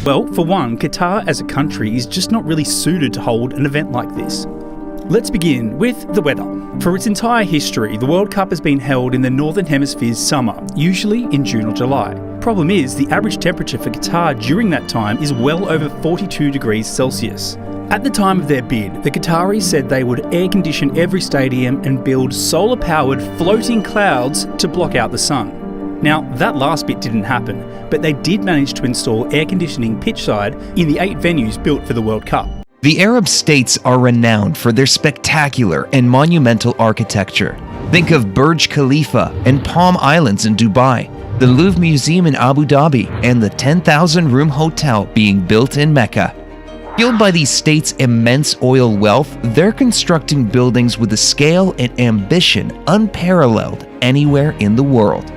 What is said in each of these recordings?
Well, for one, Qatar as a country is just not really suited to hold an event like this. Let's begin with the weather. For its entire history, the World Cup has been held in the Northern Hemisphere's summer, usually in June or July. Problem is, the average temperature for Qatar during that time is well over 42 degrees Celsius. At the time of their bid, the Qataris said they would air condition every stadium and build solar-powered floating clouds to block out the sun. Now, that last bit didn't happen, but they did manage to install air conditioning pitchside in the 8 venues built for the World Cup. The Arab states are renowned for their spectacular and monumental architecture. Think of Burj Khalifa and Palm Islands in Dubai, the Louvre Museum in Abu Dhabi, and the 10,000-room hotel being built in Mecca. Fueled by these states' immense oil wealth, they're constructing buildings with a scale and ambition unparalleled anywhere in the world.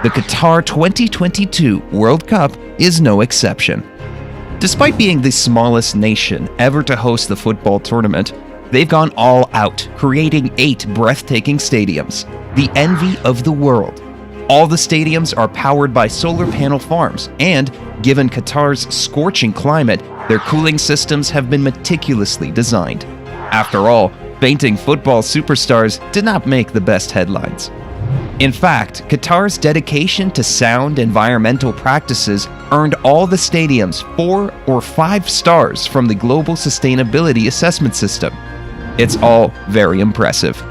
The Qatar 2022 World Cup is no exception. Despite being the smallest nation ever to host the football tournament, they've gone all out, creating 8 breathtaking stadiums, the envy of the world. All the stadiums are powered by solar panel farms, and given Qatar's scorching climate, their cooling systems have been meticulously designed. After all, fainting football superstars did not make the best headlines. In fact, Qatar's dedication to sound environmental practices earned all the stadiums 4 or 5 stars from the Global Sustainability Assessment System. It's all very impressive.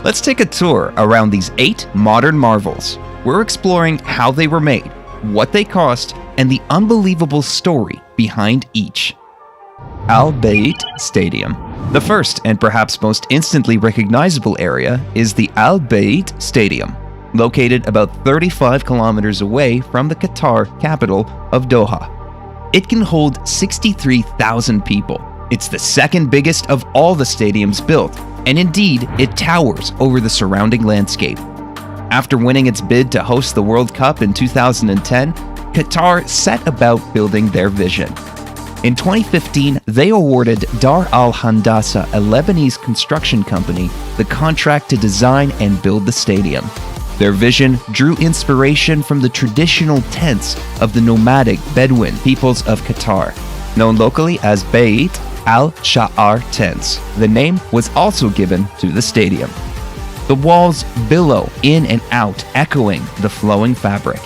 Let's take a tour around these 8 modern marvels. We're exploring how they were made, what they cost, and the unbelievable story behind each. 𝐴𝐵 Stadium. The first and perhaps most instantly recognizable area is the 𝐴𝐵 Stadium, located about 35 kilometers away from the Qatar capital of Doha. It can hold 63,000 people. It's the second biggest of all the stadiums built, and indeed, it towers over the surrounding landscape. After winning its bid to host the World Cup in 2010, Qatar set about building their vision. In 2015, they awarded Dar Al Handasa, a Lebanese construction company, the contract to design and build the stadium. Their vision drew inspiration from the traditional tents of the nomadic Bedouin peoples of Qatar, known locally as Bayt al-Sha'ar tents. The name was also given to the stadium. The walls billow in and out, echoing the flowing fabric.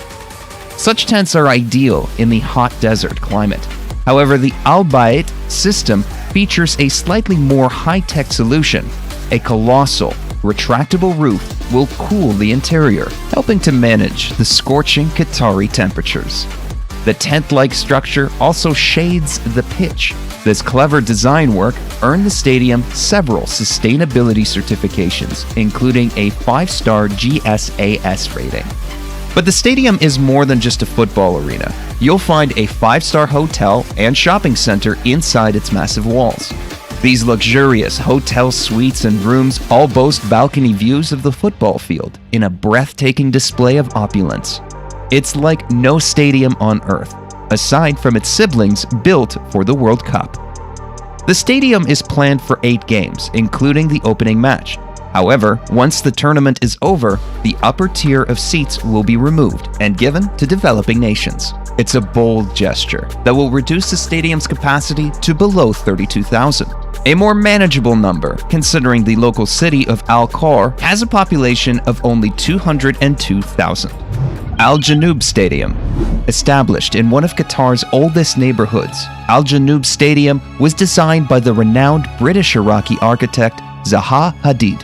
Such tents are ideal in the hot desert climate. However, the 𝐴𝐵 system features a slightly more high-tech solution. A colossal, retractable roof will cool the interior, helping to manage the scorching Qatari temperatures. The tent-like structure also shades the pitch. This clever design work earned the stadium several sustainability certifications, including a 5-star GSAS rating. But the stadium is more than just a football arena. You'll find a 5-star hotel and shopping center inside its massive walls. These luxurious hotel suites and rooms all boast balcony views of the football field in a breathtaking display of opulence. It's like no stadium on earth, aside from its siblings built for the World Cup. The stadium is planned for 8 games, including the opening match. However, once the tournament is over, the upper tier of seats will be removed and given to developing nations. It's a bold gesture that will reduce the stadium's capacity to below 32,000. A more manageable number, considering the local city of Al Khor has a population of only 202,000. Al Janoub Stadium. Established in one of Qatar's oldest neighborhoods, Al Janoub Stadium was designed by the renowned British-Iraqi architect Zaha Hadid,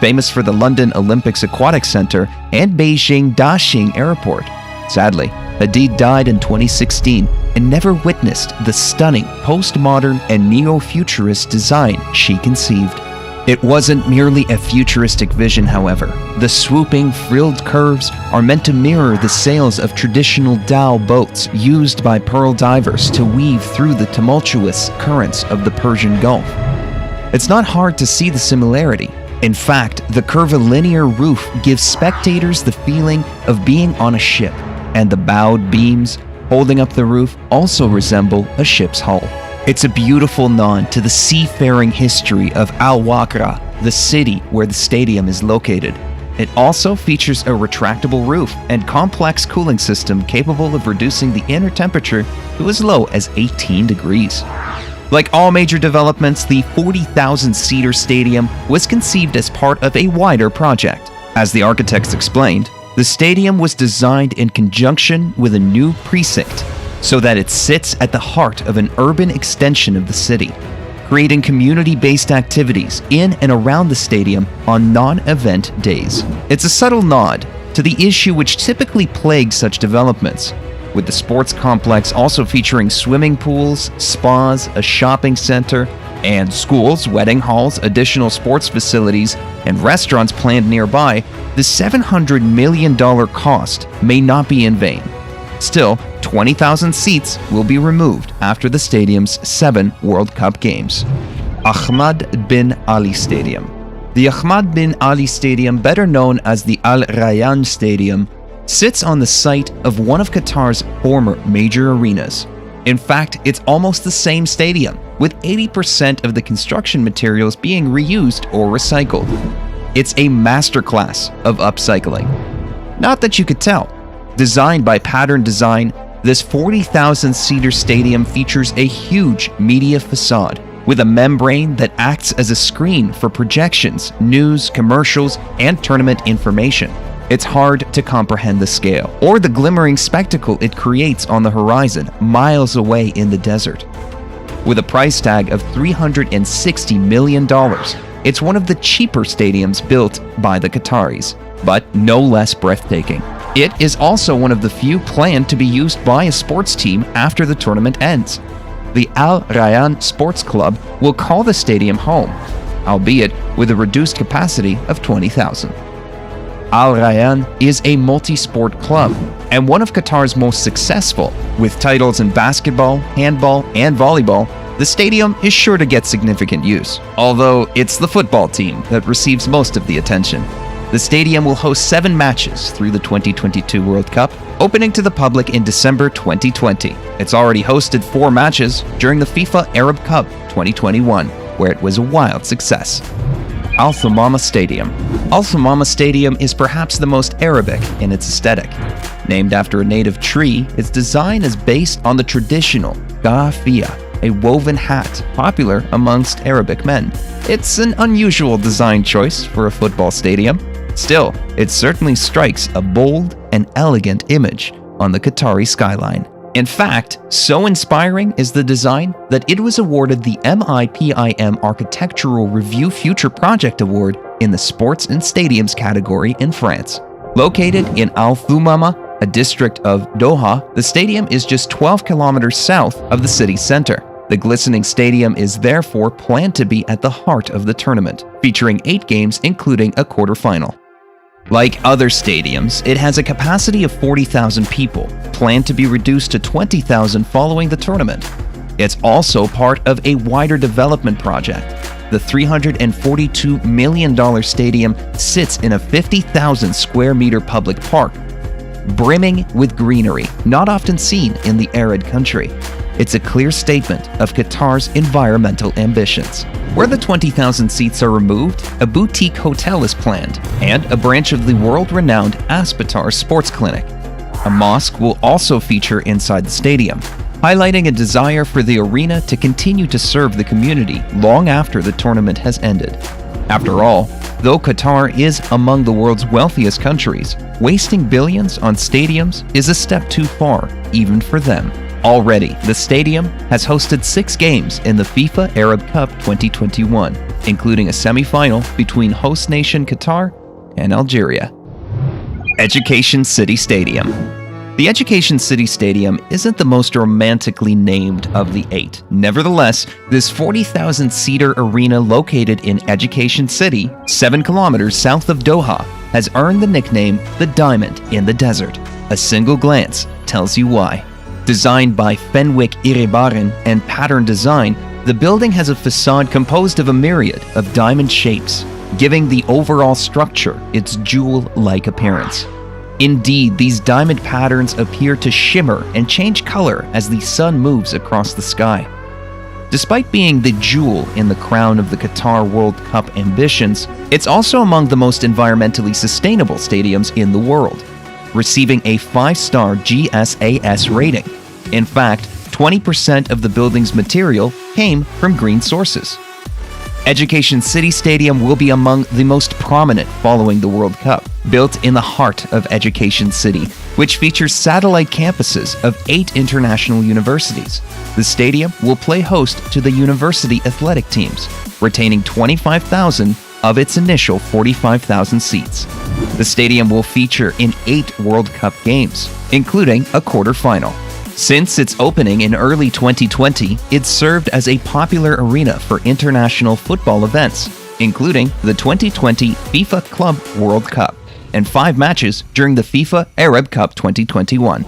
famous for the London Olympics Aquatic Center and Beijing Daxing Airport. Sadly, Hadid died in 2016 and never witnessed the stunning postmodern and neo-futurist design she conceived. It wasn't merely a futuristic vision, however. The swooping, frilled curves are meant to mirror the sails of traditional dhow boats used by pearl divers to weave through the tumultuous currents of the Persian Gulf. It's not hard to see the similarity. In fact, the curvilinear roof gives spectators the feeling of being on a ship, and the bowed beams holding up the roof also resemble a ship's hull. It's a beautiful nod to the seafaring history of Al Waqra, the city where the stadium is located. It also features a retractable roof and complex cooling system capable of reducing the inner temperature to as low as 18 degrees. Like all major developments, the 40,000-seater stadium was conceived as part of a wider project. As the architects explained, the stadium was designed in conjunction with a new precinct so that it sits at the heart of an urban extension of the city, creating community-based activities in and around the stadium on non-event days. It's a subtle nod to the issue which typically plagues such developments, with the sports complex also featuring swimming pools, spas, a shopping center, and schools, wedding halls, additional sports facilities, and restaurants planned nearby. The $700 million cost may not be in vain. Still, 20,000 seats will be removed after the stadium's 7 World Cup games. Ahmad bin Ali Stadium. The Ahmad bin Ali Stadium, better known as the Al Rayyan Stadium, sits on the site of one of Qatar's former major arenas. In fact, it's almost the same stadium, with 80% of the construction materials being reused or recycled. It's a masterclass of upcycling. Not that you could tell. Designed by Pattern Design, this 40,000-seater stadium features a huge media facade with a membrane that acts as a screen for projections, news, commercials, and tournament information. It's hard to comprehend the scale or the glimmering spectacle it creates on the horizon, miles away in the desert. With a price tag of $360 million, it's one of the cheaper stadiums built by the Qataris, but no less breathtaking. It is also one of the few planned to be used by a sports team after the tournament ends. The Al Rayyan Sports Club will call the stadium home, albeit with a reduced capacity of 20,000. Al Rayyan is a multi-sport club and one of Qatar's most successful. With titles in basketball, handball, and volleyball, the stadium is sure to get significant use, although it's the football team that receives most of the attention. The stadium will host 7 matches through the 2022 World Cup, opening to the public in December 2020. It's already hosted 4 matches during the FIFA Arab Cup 2021, where it was a wild success. Al Thumama Stadium. Al Thumama Stadium is perhaps the most Arabic in its aesthetic. Named after a native tree, its design is based on the traditional gafia, a woven hat popular amongst Arabic men. It's an unusual design choice for a football stadium. Still, it certainly strikes a bold and elegant image on the Qatari skyline. In fact, so inspiring is the design that it was awarded the MIPIM Architectural Review Future Project Award in the Sports and Stadiums category in France. Located in Al Thumama, a district of Doha, the stadium is just 12 kilometers south of the city center. The glistening stadium is therefore planned to be at the heart of the tournament, featuring 8 games including a quarterfinal. Like other stadiums, it has a capacity of 40,000 people, planned to be reduced to 20,000 following the tournament. It's also part of a wider development project. The $342 million stadium sits in a 50,000 square meter public park, brimming with greenery, not often seen in the arid country. It's a clear statement of Qatar's environmental ambitions. Where the 20,000 seats are removed, a boutique hotel is planned, and a branch of the world-renowned 𝐴SPTAR Sports Clinic. A mosque will also feature inside the stadium, highlighting a desire for the arena to continue to serve the community long after the tournament has ended. After all, though Qatar is among the world's wealthiest countries, wasting billions on stadiums is a step too far, even for them. Already, the stadium has hosted 6 games in the FIFA Arab Cup 2021, including a semi-final between host nation Qatar and Algeria. Education City Stadium. The Education City Stadium isn't the most romantically named of the 8. Nevertheless, this 40,000-seater arena located in Education City, 7 kilometers south of Doha, has earned the nickname the Diamond in the Desert. A single glance tells you why. Designed by Fenwick Iribarren and Pattern Design, the building has a facade composed of a myriad of diamond shapes, giving the overall structure its jewel-like appearance. Indeed, these diamond patterns appear to shimmer and change color as the sun moves across the sky. Despite being the jewel in the crown of the Qatar World Cup ambitions, it's also among the most environmentally sustainable stadiums in the world, receiving a 5-star GSAS rating. In fact, 20% of the building's material came from green sources. Education City Stadium will be among the most prominent following the World Cup, built in the heart of Education City, which features satellite campuses of 8 international universities. The stadium will play host to the university athletic teams, retaining 25,000 of its initial 45,000 seats. The stadium will feature in 8 World Cup games, including a quarterfinal. Since its opening in early 2020, it's served as a popular arena for international football events, including the 2020 FIFA Club World Cup and 5 matches during the FIFA Arab Cup 2021.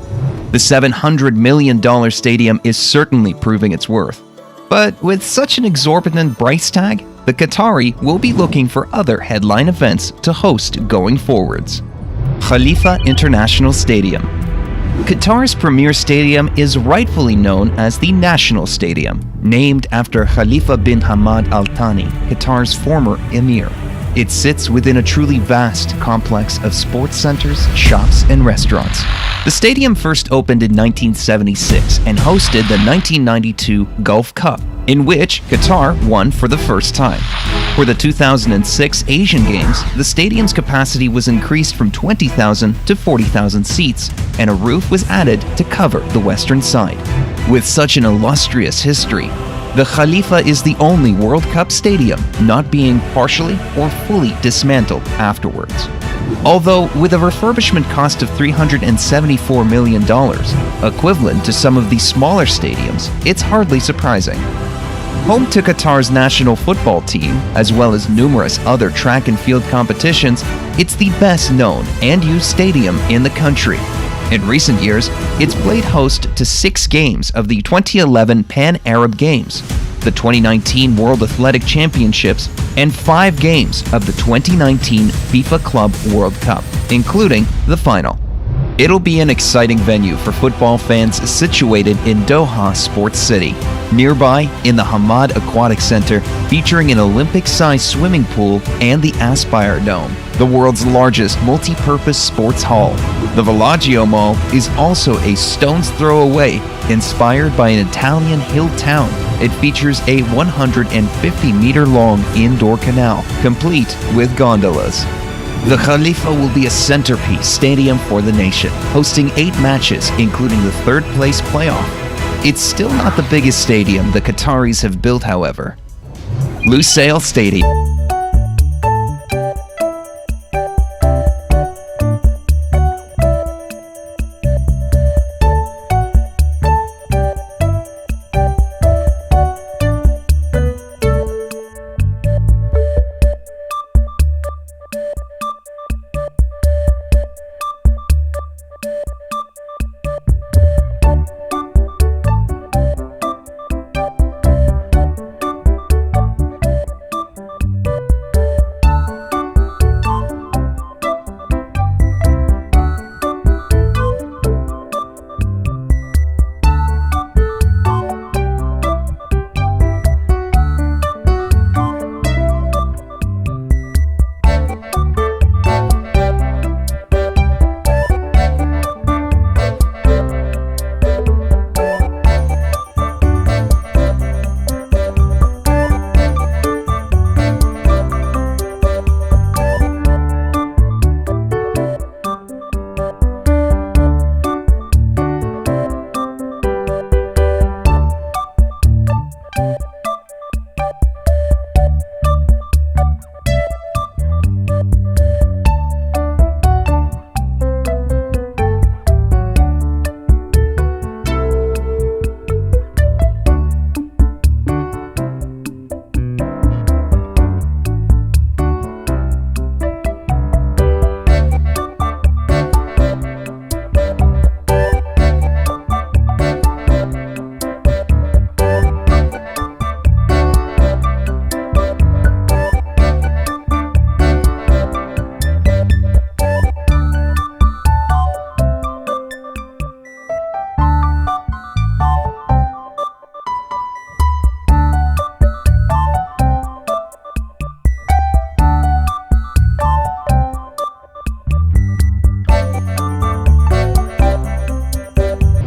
The $700 million stadium is certainly proving its worth. But with such an exorbitant price tag, the Qatari will be looking for other headline events to host going forwards. Khalifa International Stadium. Qatar's premier stadium is rightfully known as the National Stadium, named after Khalifa bin Hamad Al Thani, Qatar's former emir. It sits within a truly vast complex of sports centers, shops, and restaurants. The stadium first opened in 1976 and hosted the 1992 Gulf Cup, in which Qatar won for the first time. For the 2006 Asian Games, the stadium's capacity was increased from 20,000 to 40,000 seats, and a roof was added to cover the western side. With such an illustrious history, the Khalifa is the only World Cup stadium not being partially or fully dismantled afterwards. Although, with a refurbishment cost of $374 million, equivalent to some of the smaller stadiums, it's hardly surprising. Home to Qatar's national football team, as well as numerous other track and field competitions, it's the best known and used stadium in the country. In recent years, it's played host to 6 games of the 2011 Pan-Arab Games, the 2019 World Athletic Championships, and 5 games of the 2019 FIFA Club World Cup, including the final. It'll be an exciting venue for football fans situated in Doha Sports City, nearby in the Hamad Aquatic Center, featuring an Olympic-sized swimming pool and the Aspire Dome, the world's largest multi-purpose sports hall. The Villaggio Mall is also a stone's throw away, inspired by an Italian hill town. It features a 150-meter-long indoor canal, complete with gondolas. The Khalifa will be a centerpiece stadium for the nation, hosting 8 matches, including the third-place playoff. It's still not the biggest stadium the Qataris have built, however. Lusail Stadium.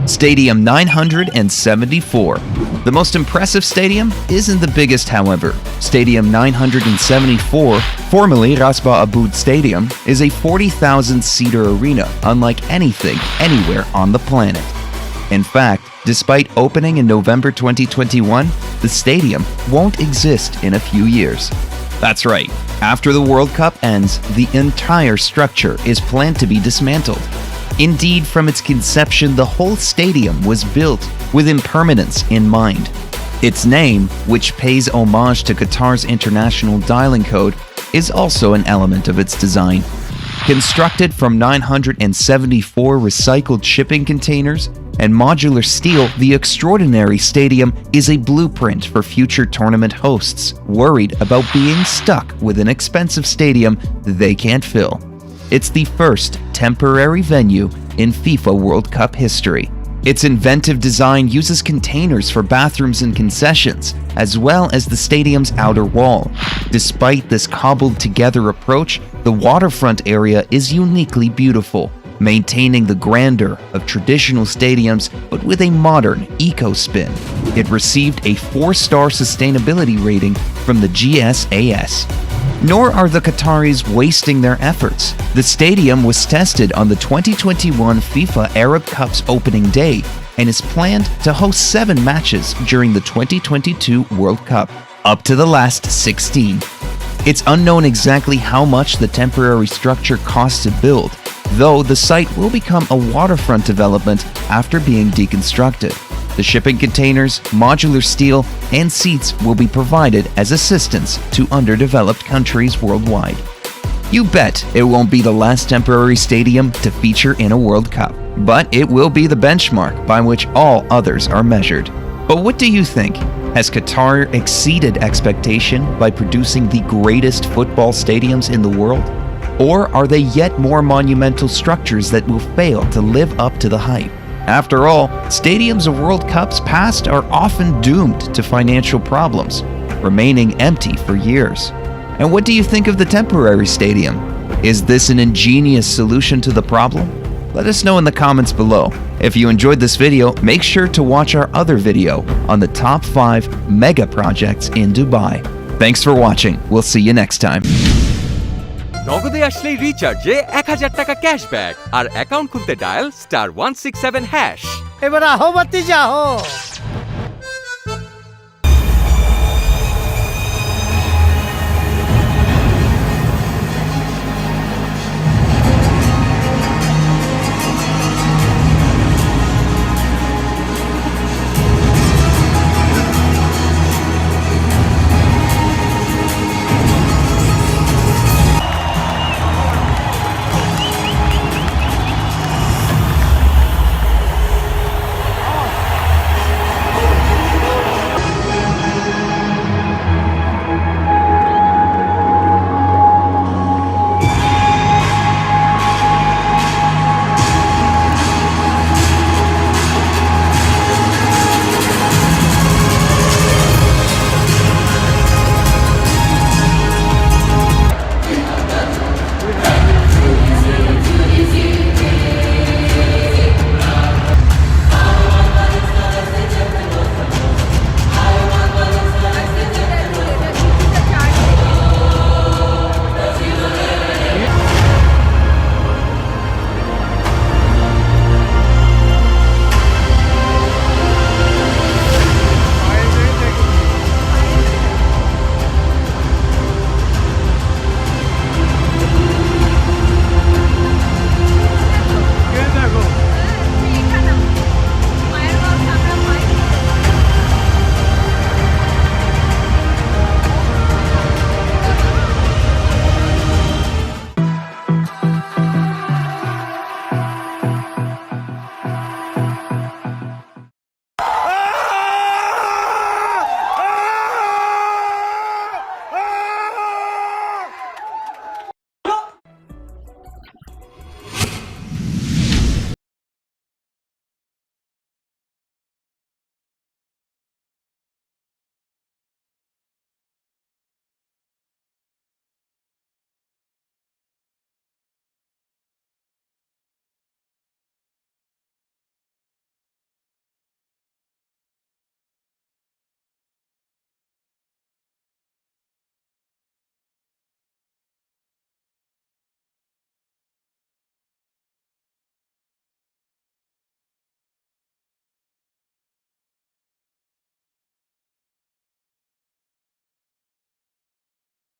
Stadium 974. The most impressive stadium isn't the biggest, however. Stadium 974, formerly Rasba Aboud Stadium, is a 40,000-seater arena unlike anything anywhere on the planet. In fact, despite opening in November 2021, the stadium won't exist in a few years. That's right, after the World Cup ends, the entire structure is planned to be dismantled. Indeed, from its conception, the whole stadium was built with impermanence in mind. Its name, which pays homage to Qatar's international dialing code, is also an element of its design. Constructed from 974 recycled shipping containers and modular steel, the extraordinary stadium is a blueprint for future tournament hosts worried about being stuck with an expensive stadium they can't fill. It's the first temporary venue in FIFA World Cup history. Its inventive design uses containers for bathrooms and concessions, as well as the stadium's outer wall. Despite this cobbled-together approach, the waterfront area is uniquely beautiful, maintaining the grandeur of traditional stadiums but with a modern eco-spin. It received a 4-star sustainability rating from the GSAS. Nor are the Qataris wasting their efforts. The stadium was tested on the 2021 FIFA Arab Cup's opening day and is planned to host 7 matches during the 2022 World Cup, up to the last 16. It's unknown exactly how much the temporary structure costs to build, though the site will become a waterfront development after being deconstructed. The shipping containers, modular steel, and seats will be provided as assistance to underdeveloped countries worldwide. You bet it won't be the last temporary stadium to feature in a World Cup, but it will be the benchmark by which all others are measured. But what do you think? Has Qatar exceeded expectation by producing the greatest football stadiums in the world? Or are they yet more monumental structures that will fail to live up to the hype? After all, stadiums of World Cups past are often doomed to financial problems, remaining empty for years. And what do you think of the temporary stadium? Is this an ingenious solution to the problem? Let us know in the comments below. If you enjoyed this video, make sure to watch our other video on the top 5 mega projects in Dubai. Thanks for watching. We'll see you next time. নগদে আসলেই রিচার্জে 1000 টাকা cashback আর account খুলতে dial *167#। এবার আহো বাতি যাও।